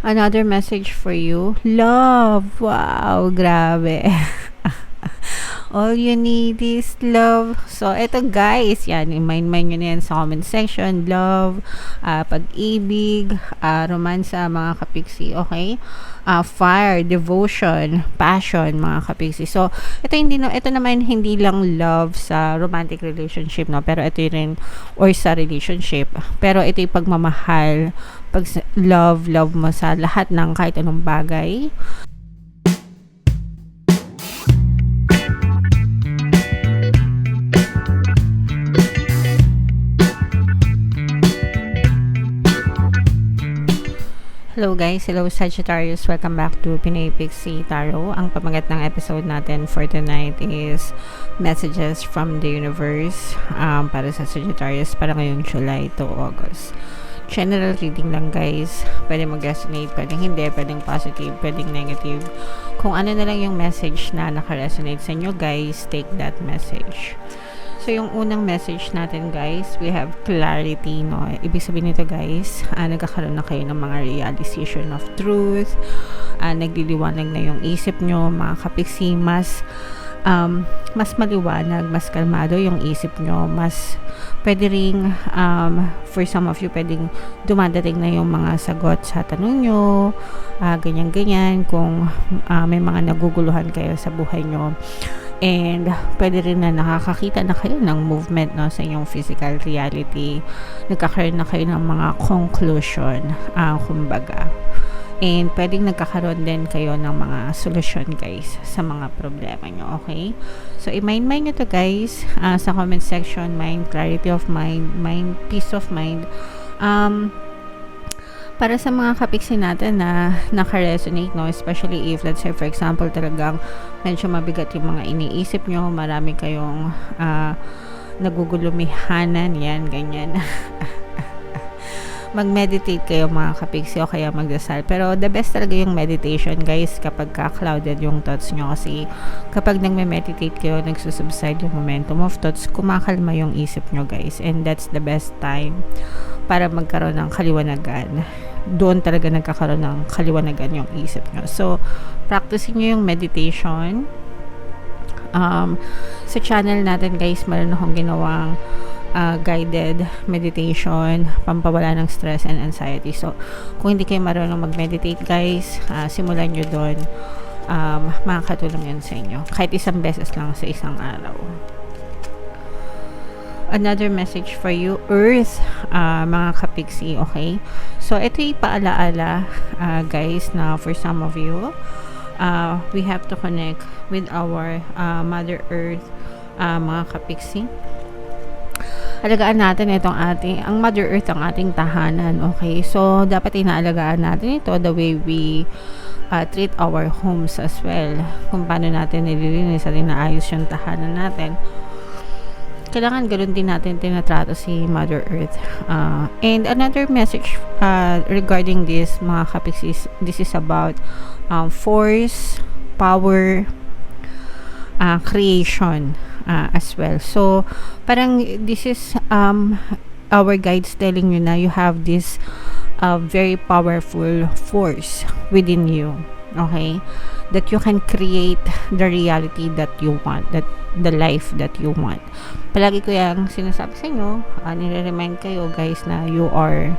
Another message for you. Love. Wow, grabe. All you need is love. So, eto guys, yan, i-mind nyo na yan sa comment section. Love, pag-ibig, romansa, mga kapiksi, okay? Fire, devotion, passion, mga kapiksi. So, ito naman hindi lang love sa romantic relationship, no? Pero ito rin, or sa relationship. Pero ito yung pagmamahal, love mo sa lahat ng kahit anong bagay. Hello guys, hello Sagittarius, welcome back to Pinay Pixie Tarot. Ang pamagat ng episode natin for tonight is messages from the universe para sa Sagittarius para ngayong July to August. General reading lang guys, pwede mag-resonate, pwedeng hindi, pwedeng positive, pwedeng negative. Kung ano na lang yung message na naka-resonate sa inyo guys, take that message. So, yung unang message natin guys, we have clarity, no? Ibig sabihin nito guys, nagkakaroon na kayo ng mga realization of truth, nagliliwanag na yung isip nyo, mga kapiksi, mas maliwanag, mas kalmado yung isip nyo, mas pwede ring, for some of you, pwedeng dumadating na yung mga sagot sa tanong nyo, ganyan-ganyan, kung may mga naguguluhan kayo sa buhay nyo. And pwede rin na nakakakita na kayo ng movement, no, sa inyong physical reality. Nagkakaroon na kayo ng mga conclusion, kumbaga. And pwedeng nagkakaroon din kayo ng mga solusyon guys sa mga problema nyo, okay? So, i-mind nyo to guys sa comment section. Mind, clarity of mind, peace of mind. Para sa mga kapiksi natin na naka-resonate, no, especially if, let's say, for example, talagang medyo mabigat yung mga iniisip nyo, marami kayong nagugulumihanan, yan, ganyan. Mag-meditate kayo mga kapiksi o kaya magdasal. Pero the best talaga yung meditation guys kapag ka-clouded yung thoughts nyo, kasi kapag nagme-meditate kayo, nagsusubside yung momentum of thoughts, kumakalma yung isip nyo guys, and that's the best time para magkaroon ng kaliwanagan. Doon talaga nagkakaroon ng kaliwanagan yung isip nyo. So, practicing nyo yung meditation. Sa channel natin guys, meron akong ginawang guided meditation, pampawala ng stress and anxiety. So, kung hindi kayo marunong mag-meditate guys, simulan nyo doon. Makakatulong yan sa inyo. Kahit isang beses lang sa isang araw. Another message for you, Earth, mga kapiksi, okay? So, ito yung paalaala, guys, na for some of you, we have to connect with our Mother Earth, mga kapiksi. Alagaan natin ang Mother Earth, ang ating tahanan, okay? So, dapat inaalagaan natin ito the way we treat our homes as well. Kung paano natin nililinis at inaayos yung tahanan natin. Kailangan ganoon din natin tinatrato si Mother Earth. And another message regarding this, mga kapiksi, this is about force, power, creation as well. So, parang this is our guides telling you na you have this very powerful force within you. Okay? That you can create the reality that you want, that the life that you want. Palagi ko yung sinasabi sa inyo, nire-remind kayo guys na you are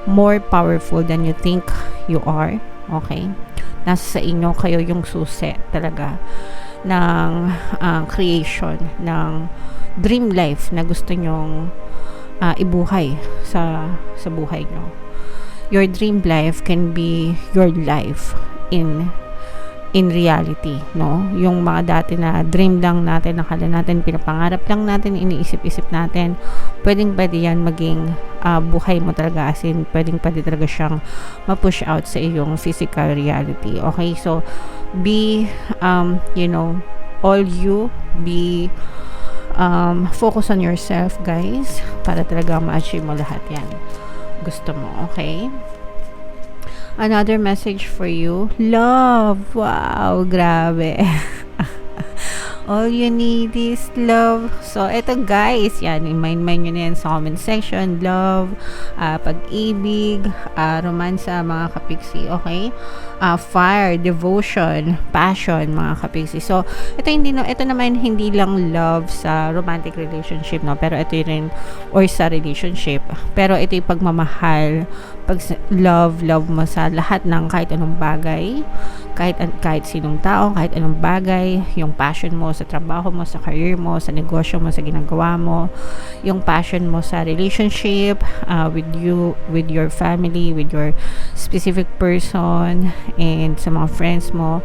more powerful than you think you are. Okay? Nasa sa inyo, kayo yung susi talaga ng creation, ng dream life na gusto nyong ibuhay sa buhay nyo. Your dream life can be your life in reality, no? Yung mga dati na dream lang natin, nakala natin, pinapangarap lang natin, iniisip-isip natin, pwede yan maging buhay mo talaga, as in, pwede talaga siyang ma-push out sa iyong physical reality. Okay? So, be, all you, be, focus on yourself, guys, para talaga ma-achieve mo lahat yan. Gusto mo, okay? Another message for you, love. Wow, grabe. All you need is love. So, eto guys, yan, i-mind nyo na yan sa comment section. Love, pag-ibig, romansa, mga kapiksi, okay? Fire, devotion, passion, mga kapiksi. So, ito naman hindi lang love sa romantic relationship, no? Pero ito rin, or sa relationship. Pero ito yung pagmamahal, love mo sa lahat ng kahit anong bagay, kahit sinong tao, kahit anong bagay, yung passion mo sa trabaho mo, sa career mo, sa negosyo mo, sa ginagawa mo, yung passion mo sa relationship, with your family, with your specific person, and sa mga friends mo.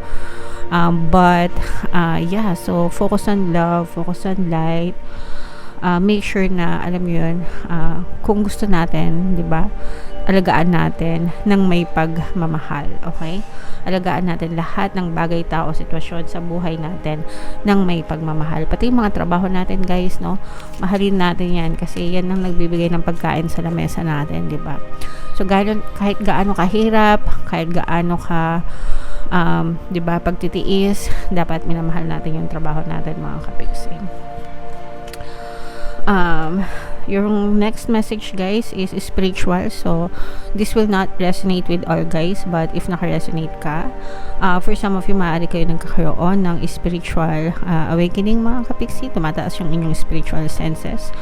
So focus on love, focus on light. Make sure na alam mo yun, kung gusto natin, 'di ba? Alagaan natin ng may pagmamahal, okay? Alagaan natin lahat ng bagay, tao, sitwasyon sa buhay natin ng may pagmamahal. Pati yung mga trabaho natin, guys, no? Mahalin natin 'yan kasi 'yan ang nagbibigay ng pagkain sa lamesa natin, 'di ba? So kahit gaano kahirap, kahit gaano ka 'di ba, pagtitiis, dapat minamahal natin yung trabaho natin, mga kapiksi. Yung next message, guys, is spiritual. So this will not resonate with all guys, but if naka-resonate ka, for some of you, maaari kayo nagkakaroon ng spiritual awakening, mga kapiksi. Tumataas yung inyong spiritual senses.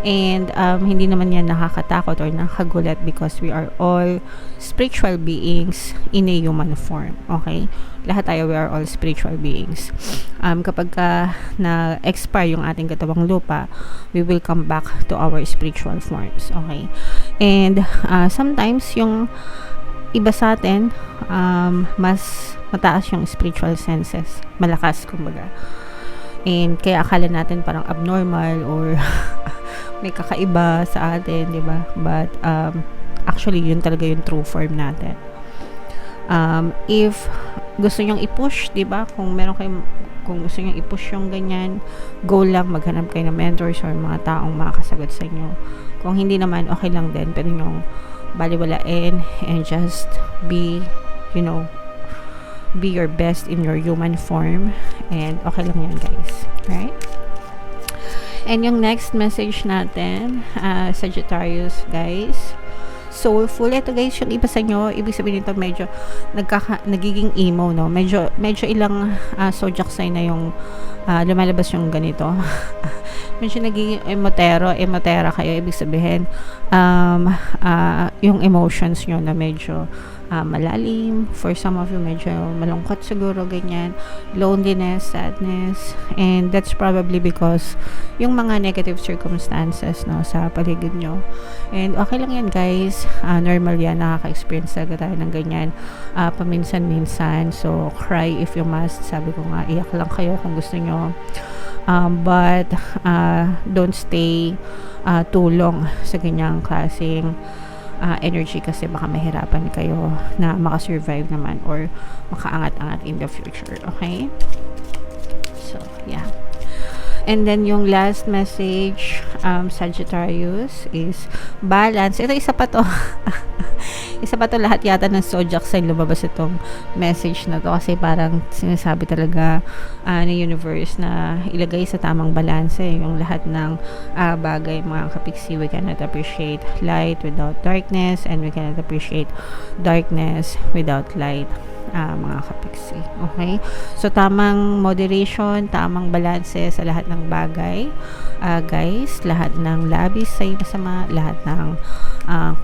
And hindi naman yan nakakatakot or nakakagulat because we are all spiritual beings in a human form. Okay? Lahat tayo, we are all spiritual beings. Kapag na-expire yung ating katawang lupa, we will come back to our spiritual forms. Okay? And sometimes yung iba sa atin, mas mataas yung spiritual senses. Malakas, kumbaga. And kaya akala natin parang abnormal or may kakaiba sa atin, di ba? But actually, yun talaga yung true form natin. If gusto nyong i-push, di ba? Kung gusto nyong i-push yung ganyan, go lang, maghanap kayo ng mentors or mga taong makakasagot sa inyo. Kung hindi naman, okay lang din. Pwede nyong baliwalain and just be your best in your human form, and okay lang yan, guys. Right? And yung next message natin, Sagittarius, guys, soulful. Ito, guys, yung iba sa inyo, ibig sabihin nito, medyo nagiging emo, no? Medyo ilang zodiac sign na yung lumalabas yung ganito. Medyo nagiging emotera kayo. Ibig sabihin, yung emotions nyo na medyo malalim. For some of you, medyo malungkot siguro, ganyan. Loneliness, sadness. And that's probably because yung mga negative circumstances, no, sa paligid nyo. And okay lang yan, guys. Normal yan. Nakaka-experience talaga tayo ng ganyan. Paminsan-minsan. So, cry if you must. Sabi ko nga, iyak lang kayo kung gusto nyo. But don't stay too long sa ganyang klaseng energy kasi baka mahirapan kayo na makasurvive naman or makaangat-angat in the future. Okay? So, yeah. And then yung last message, Sagittarius, is balance. Ito, isa pa to. Isa pa to, lahat yata ng zodiac sign lumabas itong message na to kasi parang sinasabi talaga ng universe na ilagay sa tamang balanse yung lahat ng bagay, mga kapiksi. We cannot appreciate light without darkness, and we cannot appreciate darkness without light, mga kapiksi. Okay? So, tamang moderation, tamang balanse sa lahat ng bagay. Guys, lahat ng labis ay masama, lahat ng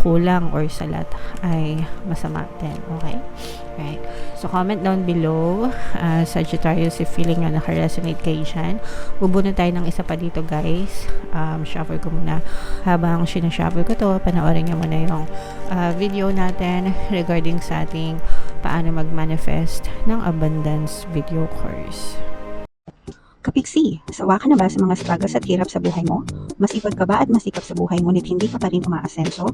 kulang or salat ay masama din. Okay? Right. So, comment down below, Sagittarius, if feeling nyo naka-resonate kayo dyan. Bubunod tayo ng isa pa dito, guys. Shuffle ko muna. Habang sinashuffle ko to, panoorin nyo muna yung video natin regarding sa ating paano mag-manifest ng abundance video course. Kapiksi, sawa ka na ba sa mga struggles at hirap sa buhay mo? Masipag ka ba at masikap sa buhay ngunit hindi ka pa rin umaasenso?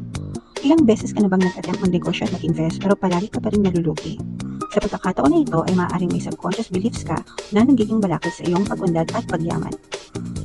Ilang beses ka na bang nag-attempt mag-negosyo at mag-invest pero palagi ka pa rin nalulugi? Sa pagkakataon na ito ay maaaring may subconscious beliefs ka na nagiging balakid sa iyong pag-unlad at pagyaman.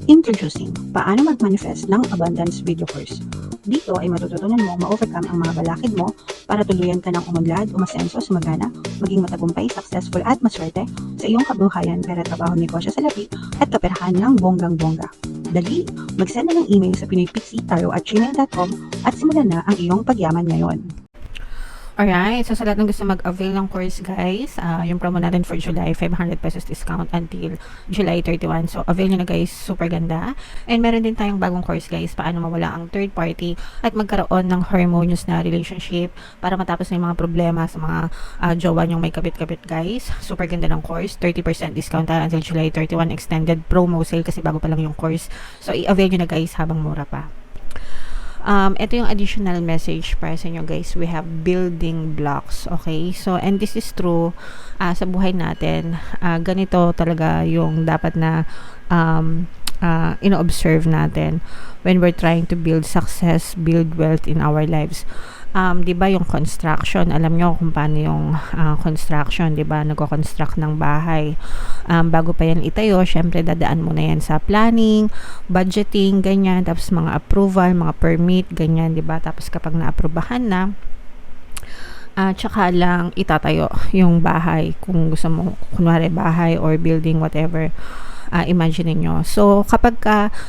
Introducing, paano mag-manifest ng abundance video course. Dito ay matututunan mo ma-overcome ang mga balakid mo para tuluyan ka ng umunlad, umasenso, sumagana, maging matagumpay, successful at maswerte sa iyong kabuhayan, pera, trabaho, negosyo, salapi at kaperahan ng bonggang-bongga. Dali, mag-send na ng email sa pinoypixie@gmail.com at simulan na ang iyong pagyaman ngayon. Alright, so sa lahat ng gusto mag-avail ng course guys, yung promo natin for July, 500 pesos discount until July 31. So avail nyo na guys, super ganda. And meron din tayong bagong course guys, paano mawala ang third party at magkaroon ng harmonious na relationship para matapos na yung mga problema sa mga jowa nyong may kapit-kapit guys. Super ganda ng course, 30% discount until July 31, extended promo sale kasi bago pa lang yung course. So i-avail nyo na guys habang mura pa. Ito yung additional message para sa inyo guys. We have building blocks, okay? So, and this is true sa buhay natin. Ganito talaga yung dapat na ino-observe natin when we're trying to build success, build wealth in our lives. Diba yung construction, alam nyo kung paano yung construction, diba, nagko-construct ng bahay, bago pa yan itayo, syempre dadaan mo na yan sa planning, budgeting, ganyan, tapos mga approval, mga permit, ganyan, diba, tapos kapag na-aprobahan na, tsaka lang itatayo yung bahay, kung gusto mo, kunwari bahay or building, whatever, imagine niyo. So, kapag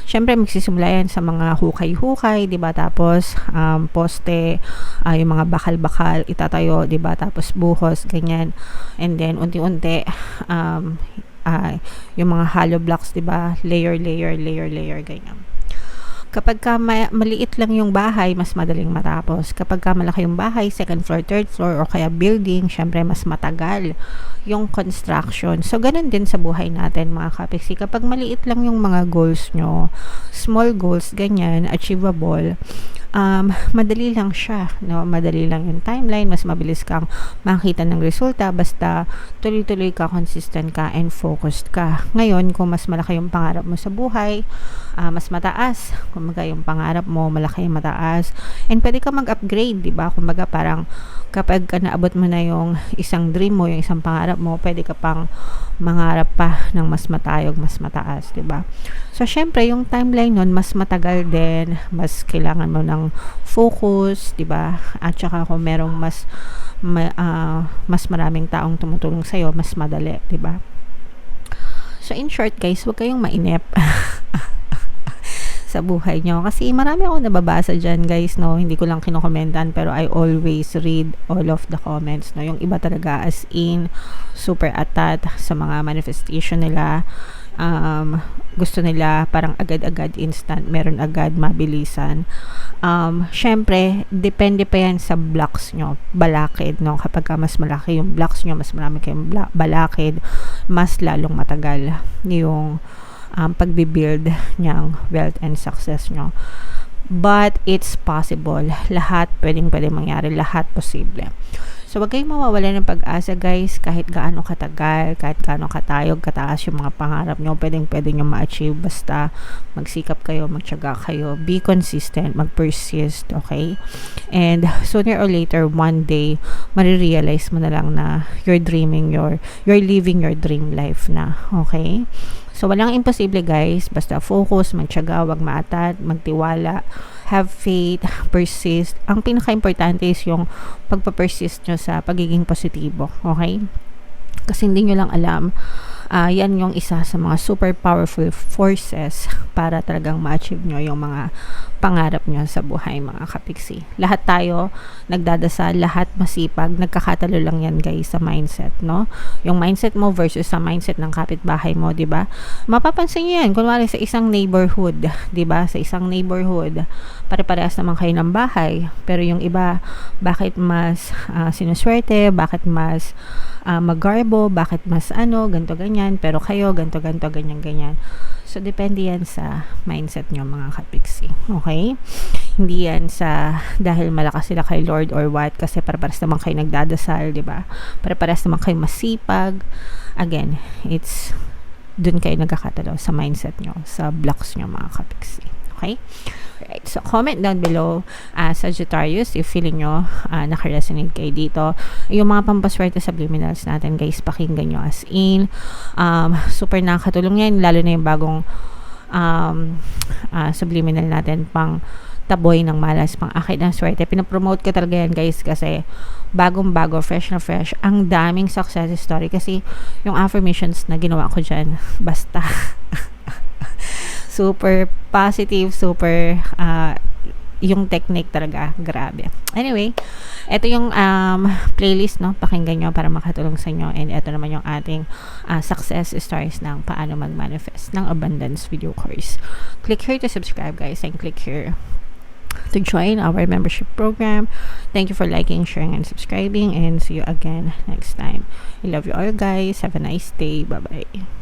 syempre magsisimula yan sa mga hukay-hukay, 'di ba? Tapos poste, yung mga bakal-bakal itatayo, 'di ba? Tapos buhos, ganyan. And then unti-unti yung mga hollow blocks, 'di ba? Layer, ganyan. Kapag maliit lang yung bahay, mas madaling matapos. Kapag malaki yung bahay, second floor, third floor, o kaya building, syempre mas matagal yung construction. So, ganun din sa buhay natin, mga kapiksi. Kapag maliit lang yung mga goals nyo, small goals, ganyan, achievable, madali lang siya, no? Madali lang yung timeline, mas mabilis kang makita ng resulta, basta tuloy-tuloy ka, consistent ka, and focused ka. Ngayon, kung mas malaki yung pangarap mo sa buhay, mas mataas, kumbaga yung pangarap mo, malaki, mataas, and pwede ka mag-upgrade, diba? Kumbaga parang, kapag naabot mo na yung isang dream mo, yung isang pangarap mo, pwede ka pang mangarap pa ng mas matayog, mas mataas, diba? So, syempre, yung timeline nun, mas matagal din, mas kailangan mo ng focus, diba? At saka kung merong mas maraming taong tumutulong sa'yo, mas madali, diba? So, in short, guys, huwag kayong mainip sa buhay nyo. Kasi marami ako nababasa dyan, guys, no? Hindi ko lang kinokomentan, pero I always read all of the comments, no? Yung iba talaga, as in, super atat sa mga manifestation nila. Gusto nila parang agad-agad instant, meron agad, mabilisan. Syempre, depende pa yan sa blocks nyo, balakid, no? Kapag mas malaki yung blocks nyo, mas marami kayong balakid, mas lalong matagal yung pagbibuild niyang wealth and success nyo. But it's possible. Lahat pwedeng mangyari, lahat posible. So, wag kayong mawawala ng pag-asa, guys, kahit gaano katagal, kahit gaano katayog, kataas yung mga pangarap nyo, pwede nyo ma-achieve, basta magsikap kayo, magtiyaga kayo, be consistent, mag-persist, okay? And sooner or later, one day, marirealize mo na lang na you're living your dream life na, okay? So, walang imposible, guys, basta focus, magtiyaga, wag maatat, magtiwala, have faith, persist. Ang pinaka-importante is yung pagpa-persist nyo sa pagiging positibo, okay? Kasi hindi nyo lang alam, yan yung isa sa mga super powerful forces para talagang ma-achieve nyo yung mga pangarap nyo sa buhay, mga kapiksi. Lahat tayo nagdadasal, lahat masipag, nagkakatalo lang yan, guys, sa mindset, no? Yung mindset mo versus sa mindset ng kapitbahay mo, di ba? Mapapansin nyo yan, kunwari sa isang neighborhood, di ba? Sa isang neighborhood, pare-parehas naman kayo ng bahay, pero yung iba, bakit mas sinuswerte, bakit mas magarbo, bakit mas ganto ganyan, pero kayo ganto ganyan. So, depende yan sa mindset nyo, mga kapiksi. Okay? Hindi yan sa dahil malakas sila kay Lord or what, kasi para-paras naman kayo nagdadasal, di ba? Para-paras naman kayo masipag. Again, it's dun kayo nagkakatalo sa mindset nyo, sa blocks nyo, mga kapiksi. Okay? Right. So, comment down below, Sagittarius, if feeling nyo nakaresonate kayo dito. Yung mga pampaswerte subliminals natin, guys, pakinggan nyo as in. Super nakakatulong yan, lalo na yung bagong subliminal natin pang taboy ng malas pang akit ng swerte. Pinapromote ko talaga yan guys kasi bagong-bago, fresh na fresh. Ang daming success story kasi yung affirmations na ginawa ko dyan, basta super positive, super yung technique talaga, grabe. Anyway, ito yung playlist, no? Pakinggan nyo para makatulong sa inyo. And ito naman yung ating success stories ng paano mag-manifest ng abundance video course. Click here to subscribe, guys, and click here to join our membership program. Thank you for liking, sharing, and subscribing, and see you again next time. I love you all, guys. Have a nice day. Bye-bye.